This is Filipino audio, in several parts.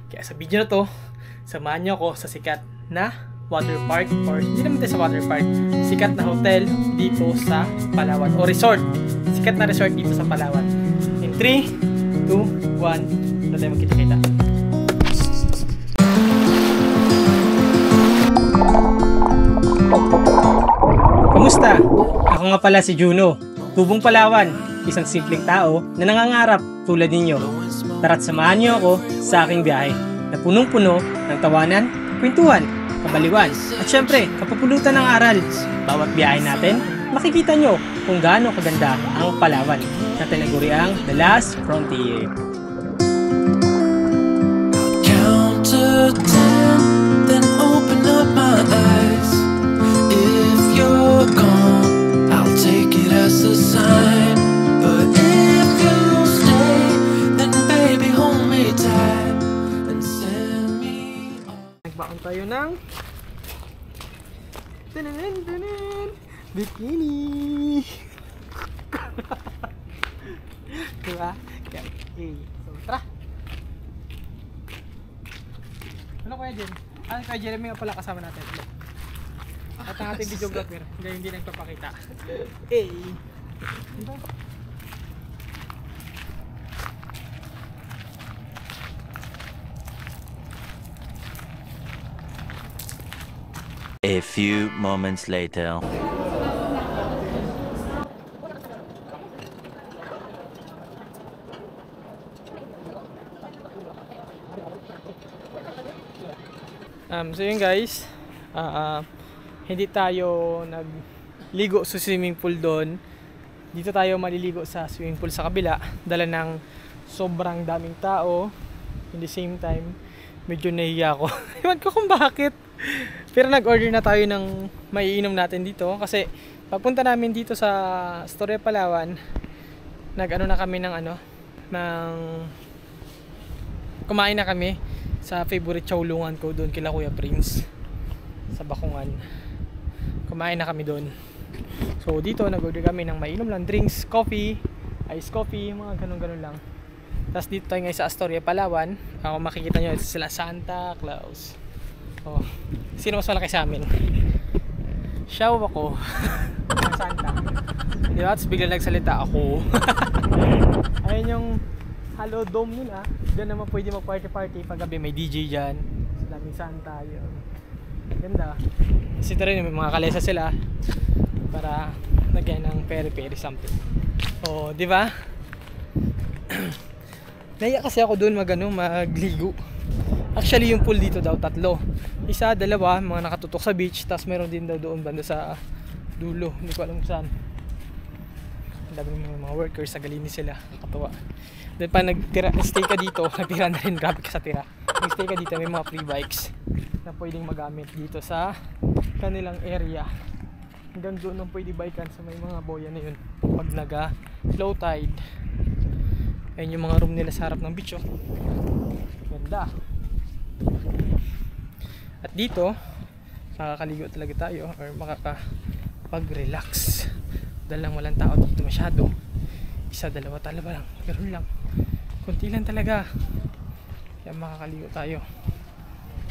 Kaya sa video na to, samahan nyo ako sa sikat na water park, or hindi naman tayo sa water park, sikat na hotel dito sa Palawan, o resort, sikat na resort dito sa Palawan. In 3, 2, 1, na tayo magkita-kita. Kamusta? Ako nga pala si Juno, tubong Palawan, isang simpleng tao na nangangarap tulad ninyo. Tara't samahan niyo ako sa aking biyahe na punong-puno ng tawanan, kwentuhan, kabaliwan, at syempre, kapupulutan ng aral. Bawat biyahe natin, makikita nyo kung gaano kaganda ang Palawan na tinaguriang The Last Frontier. Count to 10, then open up my eyes. If you're gone, I'll take it as a sign. But if you stay, then baby hold me tight and send me on. Nagbaon tayo ng bikini. Diba? Okay. So, tara! Ano kaya Jen? Ano kaya Jeremy nga pala kasama natin? At ang ating videographer, hindi nagpapakita. Hey! Diba? A few moments later. So yun guys, hindi tayo nagligo sa swimming pool doon. Dito tayo maliligo sa swimming pool sa kabila. Dala ng sobrang daming tao. In the same time, medyo nahiya ako. Ewan ko kung bakit. Pero nag-order na tayo ng maiinom natin dito. Kasi pagpunta namin dito sa Storya Palawan, nag-ano na kami ng kumain na kami sa favorite chowlungan ko doon kila Kuya Prince sa Bakungan. Kumain na kami doon. So dito nag-order kami ng mainom lang, drinks, coffee, iced coffee, mga ganun-ganun lang. Tapos dito tayo ngayon sa Astoria, Palawan. Ako makikita nyo, ito sila Santa Claus. Oh, sino mas malaki sa amin? Siyaw ako. Santa. Diba? Tapos bigla nagsalita ako. Ayun yung Halo Dome nila. Diyan naman pwede mag-party-party pag gabi. May DJ dyan. Daming Santa. Yun. Ganda. Kasi ito rin, may mga kalesa sila para lagyan ng peri-peri something. Oh, di ba? Naiya kasi ako doon magligo. Actually yung pool dito daw 3. Isa, 2, mga nakatutok sa beach. Tapos meron din daw doon banda sa dulo. Hindi ko alam saan. Daming mga workers, sa galinis sila. Nakatawa. Then pa stay ka dito, nagtira na rin, grabe ka sa tira. Nag-stay ka dito, may mga free bikes na pwedeng magamit dito sa kanilang area. Hanggang doon ang pwede bikan sa may mga boya na yun pag low tide. Ayun yung mga room nila sa harap ng beach, oh. Ganda. At dito makakaligo talaga tayo or makakapag-relax dahil lang walang tao dito masyado. 1, 2 lang, ganoon lang, kunti lang talaga. Kaya makakaligo tayo.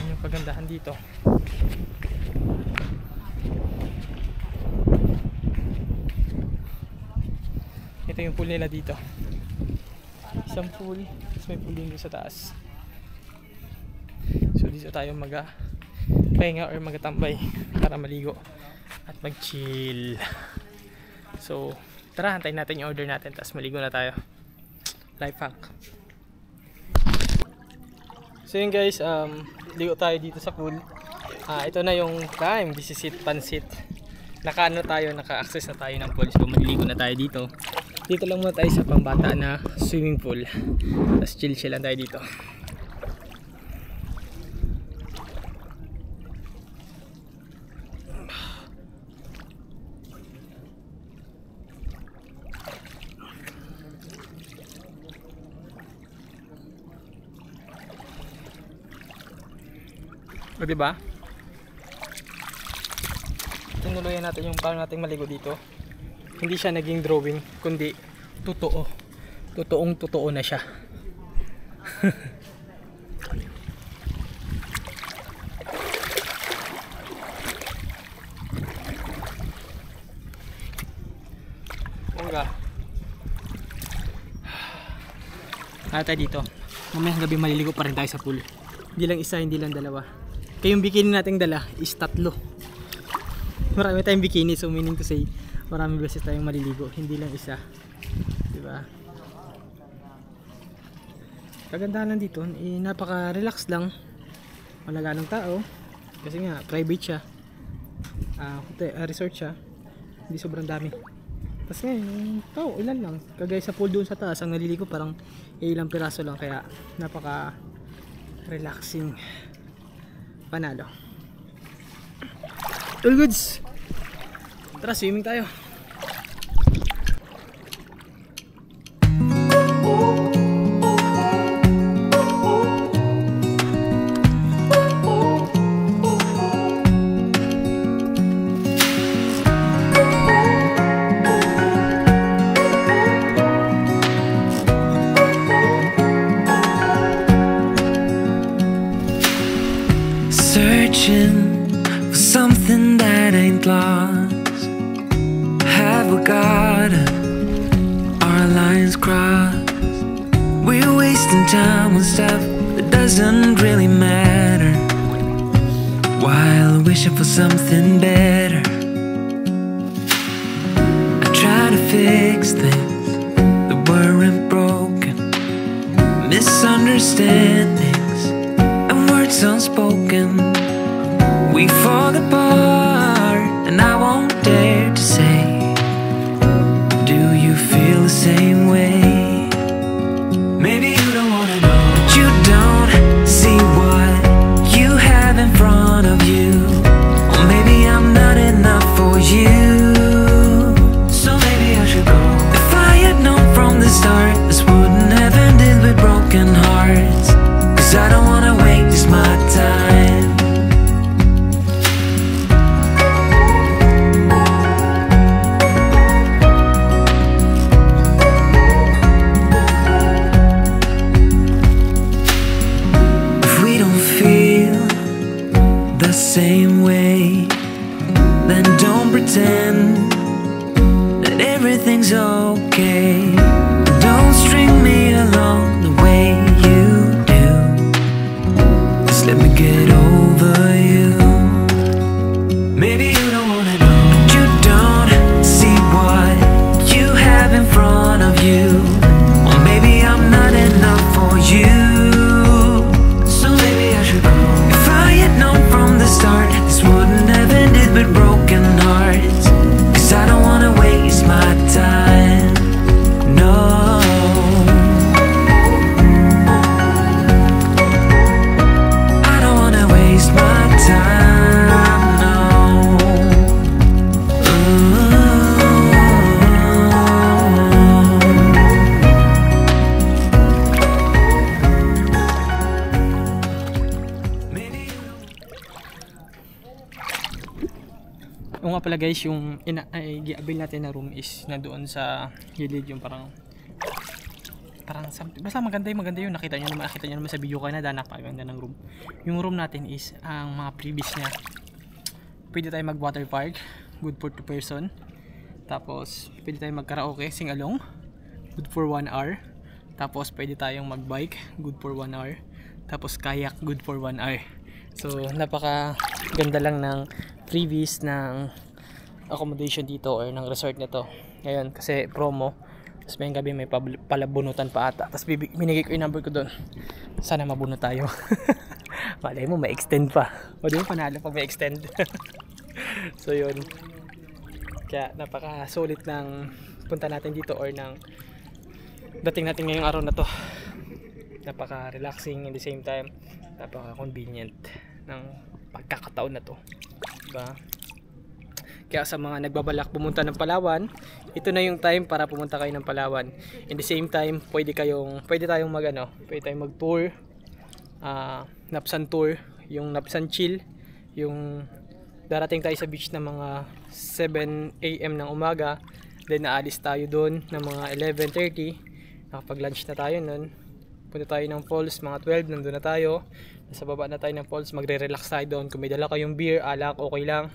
Yan yung kagandahan dito. Ito yung pool nila dito. Isang pool, tapos may pool din sa taas. So dito tayo pahinga or magatambay para maligo at mag-chill. So tara, hantayin natin yung order natin tapos maligo na tayo. Life hack. So yun guys, ligo tayo dito sa pool. Ito na yung time, bisisit pansit. Naka-access na tayo ng pool. So maliligo na tayo dito. Dito lang muna tayo sa pambata na swimming pool. Tapos chill lang tayo dito. O diba? Tinuluyan natin yung paano natin maligo dito. Hindi siya naging drawing, kundi totoo. Totoong totoo na siya. tayo dito. Mamayang gabi maliligo pa rin tayo sa pool. Hindi lang isa, hindi lang dalawa. Kaya yung bikini nating dala is 3. Marami tayong bikini, so meaning to say marami beses tayong maliligo, hindi lang isa. Diba? Kagandahan lang dito, napaka-relax lang. Wala ganong tao. Kasi nga, private siya. Resort siya. Hindi sobrang dami. Tapos ngayon, ilan lang. Kagaya sa pool doon sa taas, ang naliligo parang ilang piraso lang. Kaya napaka-relaxing. Panalo. All goods! Tara, swimming tayo. Searching for something that ain't lost. Have we got it? Our lines crossed. We're wasting time on stuff that doesn't really matter, while wishing for something better. I try to fix things that weren't broken, misunderstandings and words unspoken. We fall apart, and I won't dare to say, do you feel the same way? Maybe you don't wanna know, but you don't see what you have in front of you. Or maybe I'm not enough for you, so maybe I should go. If I had known from the start, this wouldn't have ended with broken hearts. Cause I don't wanna waste my time. Same way, then don't pretend that everything's okay. Don't string me along the way you do. Just let me get over you. Maybe you don't wanna know, but you don't see what you have in front of you. Or maybe I'm not enough for you, so maybe I should go. If I had known from the start, this wouldn't have ended with broken hearts. Cause I don't wanna waste my time, no. I don't wanna waste my time, no. O nga pala guys, yung i-avail natin na room is na doon sa gilid, yung parang basta maganda yun. Nakita nyo naman sa video kanina, napakaganda ng room. Yung room natin is ang mga previous niya. Pwede tayo mag water park, good for 2 person. Tapos pwede tayo mag karaoke, sing along, good for 1 hour. Tapos pwede tayong mag bike, good for 1 hour. Tapos kayak, good for 1 hour. So napaka ganda lang ng previous ng accommodation dito or ng resort nito ngayon kasi promo. Tapos may gabi may palabunutan pa ata. Tapos binigay ko yung number ko doon, sana mabunot tayo. Malay mo may extend pa, o di mo panalo pag may extend. So yun, kaya napaka solid ng punta natin dito or ng dating natin ngayong araw na to. Napaka relaxing, in the same time napaka convenient ng pagkakataon na to, diba? Kaya sa mga nagbabalak pumunta ng Palawan, ito na yung time para pumunta kayo ng Palawan. In the same time, pwede tayong mag tour, Napsan tour, yung Napsan chill, yung darating tayo sa beach na mga 7 AM ng umaga, then naalis tayo doon ng mga 11:30, nakapag lunch na tayo nun, punta tayo ng falls mga 12, nandun na tayo, nasa baba na tayo ng falls, magre-relax tayo doon. Kung may dala kayong beer, alak, okay lang.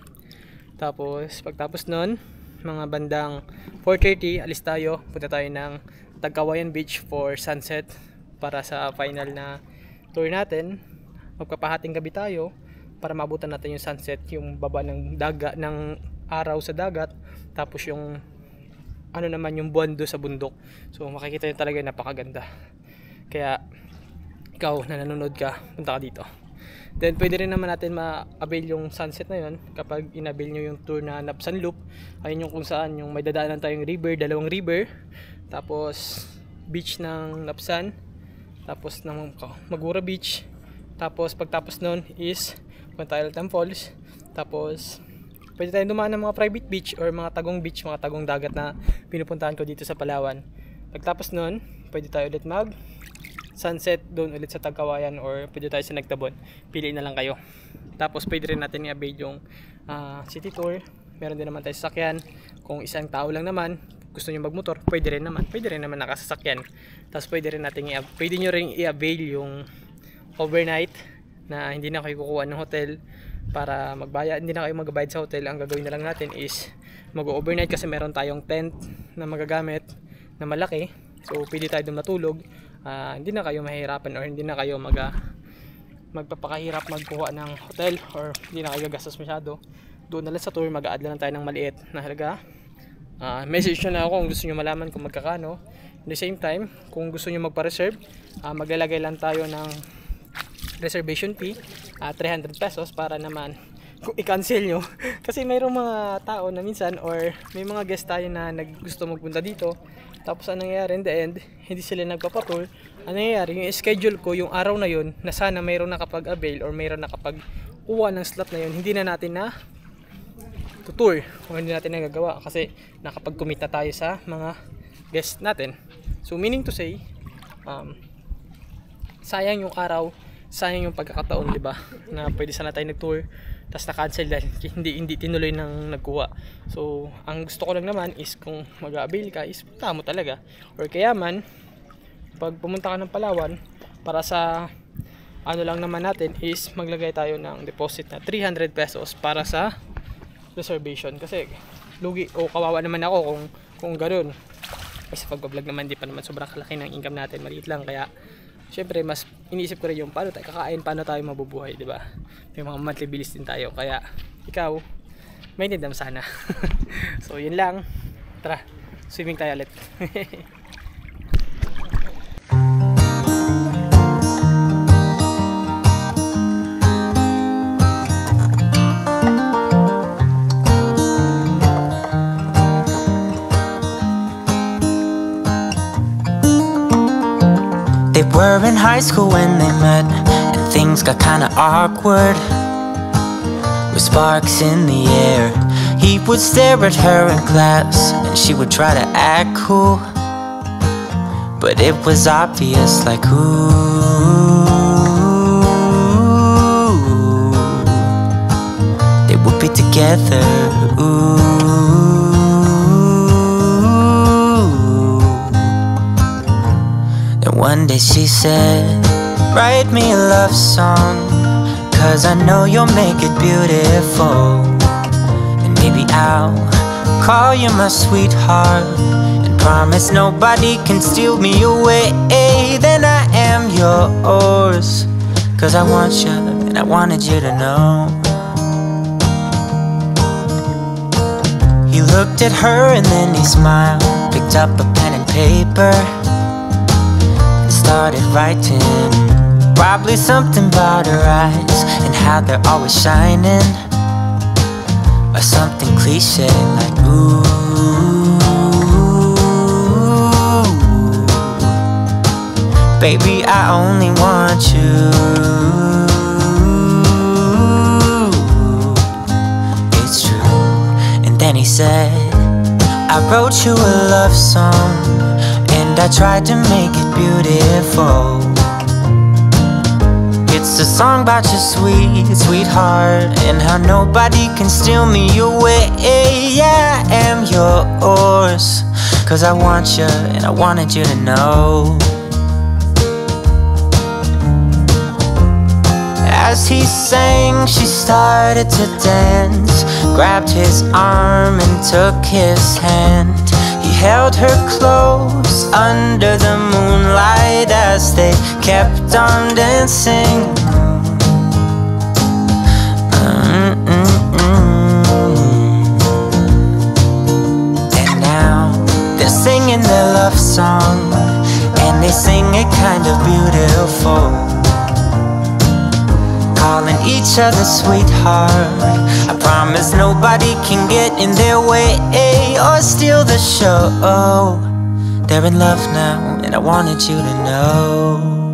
Tapos pagtapos nun, mga bandang 4:30, alis tayo, punta tayo ng Tagkawayan Beach for sunset. para sa final na tour natin. Magpapahating gabi tayo para maabutan natin yung sunset, yung baba ng araw sa dagat, tapos yung ano naman yung buwan doon sa bundok. So makikita nyo talaga napakaganda. Kaya ikaw na nanonood ka, punta ka dito. Then pwede rin naman natin ma-avail yung sunset na yun kapag in-avail nyo yung tour na Napsan Loop. Ayun yung kung saan yung may dadaanan tayong river, dalawang river, tapos beach ng Napsan, tapos ng Magura Beach, tapos pagtapos nun is punta tayo ng Falls, tapos pwede tayong dumaan ng mga private beach or mga tagong beach, mga tagong dagat na pinupuntahan ko dito sa Palawan. Pagtapos nun, pwede tayo ulit mag sunset doon ulit sa Tagkawayan or pwede tayo sa Nagtabon. Piliin na lang kayo. Tapos pwede rin natin i-avail yung city tour. Meron din naman tayo sasakyan. Kung isang tao lang naman gusto nyo magmotor, pwede rin naman nakasasakyan. Tapos pwede nyo rin i-avail yung overnight na hindi na kayo kukuha ng hotel para hindi na kayo magbayad sa hotel. Ang gagawin na lang natin is mag-overnight kasi meron tayong tent na magagamit na malaki. So pwede tayo doon matulog. Hindi na kayo mahihirapan or hindi na kayo magpapakahirap magkuha ng hotel or hindi na kayo gagastos masyado. Doon na lang sa tour, mag-a-add lang tayo ng maliit na halaga. Message nyo na ako kung gusto nyo malaman kung magkakano. At the same time, kung gusto nyo magpa-reserve, maglalagay lang tayo ng reservation fee, 300 pesos para naman kung i-cancel nyo. Kasi mayroong mga tao na minsan or may mga guest tayo na gusto magpunta dito, tapos anong nangyayari in the end, hindi sila nagpapatour. Anong nangyayari, yung schedule ko yung araw na yun na sana mayroong nakapag-avail or mayroong nakapag-uwa ng slot na yun, hindi na natin na tutour o hindi natin nagagawa kasi nakapag-commit na tayo sa mga guest natin. So meaning to say, sayang yung araw, sayang yung pagkakataon, di ba? Na pwede sana tayo nag-tour tapos na-cancel dahil hindi tinuloy ng nagkuha. So ang gusto ko lang naman is kung mag-avail ka is punta mo talaga. Or kaya man pag pumunta ka ng Palawan, para sa ano lang naman natin is maglagay tayo ng deposit na 300 pesos para sa reservation. Kasi lugi o kawawa naman ako kung ganoon. Kasi pag-vlog naman di pa naman sobrang kalaki ng income natin, maliit lang. Kaya syempre mas iniisip ko rin yung paano tayo kakain, paano tayo mabubuhay, di ba? May mga monthly bills din tayo. Kaya ikaw, may nidam sana. So yun lang. Tara, swimming tayo ulit. They were in high school when they met, and things got kinda awkward. With sparks in the air, he would stare at her in class, and she would try to act cool. But it was obvious, like, ooh, they would be together, ooh. One day she said, write me a love song, 'cause I know you'll make it beautiful. And maybe I'll call you my sweetheart, and promise nobody can steal me away. Then I am yours, 'cause I want you and I wanted you to know. He looked at her and then he smiled, picked up a pen and paper, started writing. Probably something about her eyes and how they're always shining, or something cliche like ooh. Baby, I only want you. It's true. And then he said, I wrote you a love song, and I tried to make it beautiful. It's a song about your sweet, sweetheart, and how nobody can steal me away. Yeah, I am yours, 'cause I want you and I wanted you to know. As he sang, she started to dance, grabbed his arm and took his hand. He held her close under the moonlight as as they kept on dancing. And now they're singing their love song, and they sing it kind of beautiful, calling each other sweetheart. I promise nobody can get in their way or steal the show. They're in love now, and I wanted you to know.